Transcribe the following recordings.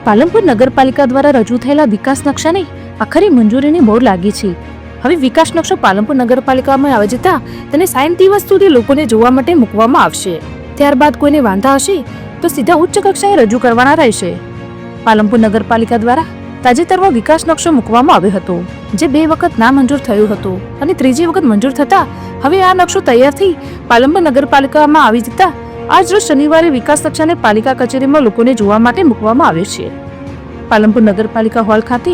પાલનપુર નગરપાલિકા દ્વારા રજૂ થયેલા વિકાસ નકશાને આખરી મંજૂરીની મોહર લાગી છે. હવે વિકાસ નકશો પાલનપુર નગરપાલિકામાં આવે જતા તેને 60 દિવસ સુધી લોકોને જોવા માટે મૂકવામાં આવશે. ત્યારબાદ કોઈને વાંધા હશે તો સીધા ઉચ્ચ કક્ષાએ રજૂ કરવાના રહેશે. પાલનપુર નગરપાલિકા દ્વારા તાજેતરમાં વિકાસ નકશો મૂકવામાં આવ્યો હતો, જે 2 વખત નામંજૂર થયો હતો અને ત્રીજી વખત મંજૂર થતા હવે આ નકશો તૈયાર થઈ પાલનપુર નગરપાલિકામાં આવી જતા આજ રોજ શનિવારે વિકાસ નકશાને પાલિકા કચેરીમાં લોકોને જોવા માટે મૂકવામાં આવ્યો છે. પાલનપુર નગરપાલિકા હોલ ખાતે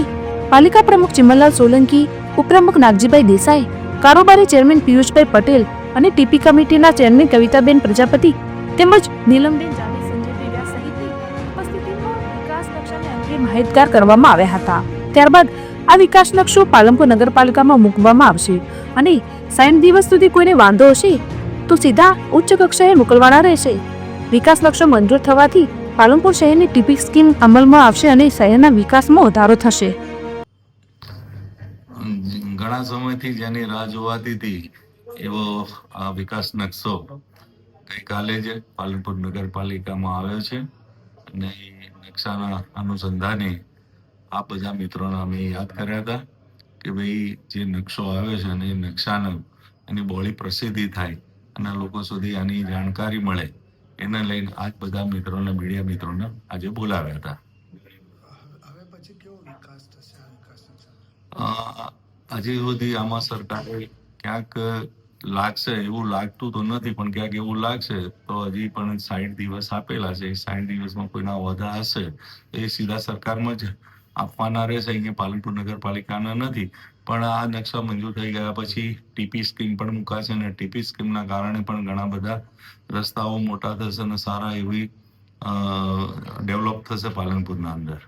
પાલિકા પ્રમુખ ચિમનલાલ સોલંકી, ઉપપ્રમુખ નાગજીભાઈ દેસાઈ, કારોબારી ચેરમેન પિયુષભાઈ પટેલ અને ટીપી કમિટીના ચેરમેન કવિતાબેન પ્રજાપતિ તેમજ નીલમબેન જાની, સંજયભાઈ વ્યાસ સહિતની ઉપસ્થિતિમાં વિકાસ નકશાને અંગે માહિતગાર કરવામાં આવ્યા હતા. ત્યારબાદ આ વિકાસ નકશો પાલનપુર નગરપાલિકામાં મૂકવામાં આવશે અને 60 દિવસ સુધી કોઈને વાંધો હશે તો સીધા ઉચ્ચ કક્ષાએ મોકલવાના રહેશે. વિકાસ નકશો મંજૂર થવાથી પાલનપુર શહેરની ટીપી સ્કીમ અમલમાં આવશે અને શહેરના વિકાસમાં વધારો થશે. ઘણા સમયથી જેની રાહ જોવાતી હતી એવો આ વિકાસ નકશો ગઈકાલે જ પાલનપુર નગરપાલિકામાં આવ્યો છે અને નકશાના અનુસંધાને આ બધા મિત્રોને અમે યાદ કર્યા હતા કે ભાઈ જે નકશો આવ્યો છે અને એ નકશાનો એની બહોળી પ્રસિદ્ધિ થાય અને લોકો સુધી આની જાણકારી મળે એને લઈને આજ બધા મિત્રોને, મીડિયા મિત્રોને આજે બોલાવ્યા હતા. હવે પછી કેવો વિકાસ થશે આ વિકાસ? હજી સુધી આમાં સરકારે ક્યાંક લાગશે એવું લાગતું તો નથી, પણ ક્યાંક એવું લાગશે તો હજી પણ 60 દિવસ આપેલા છે. 60 દિવસમાં કોઈના વધા હશે એ સીધા સરકારમાં જ આપવાના રહેશે. અહીંયા પાલનપુર નગરપાલિકાના નથી. પણ આ નકશા મંજૂર થઈ ગયા પછી ટીપી સ્કીમ પણ મુકાશે અને ટીપી સ્કીમના કારણે પણ ઘણા બધા રસ્તાઓ મોટા થશે અને સારા એવી ડેવલપ થશે પાલનપુરના અંદર.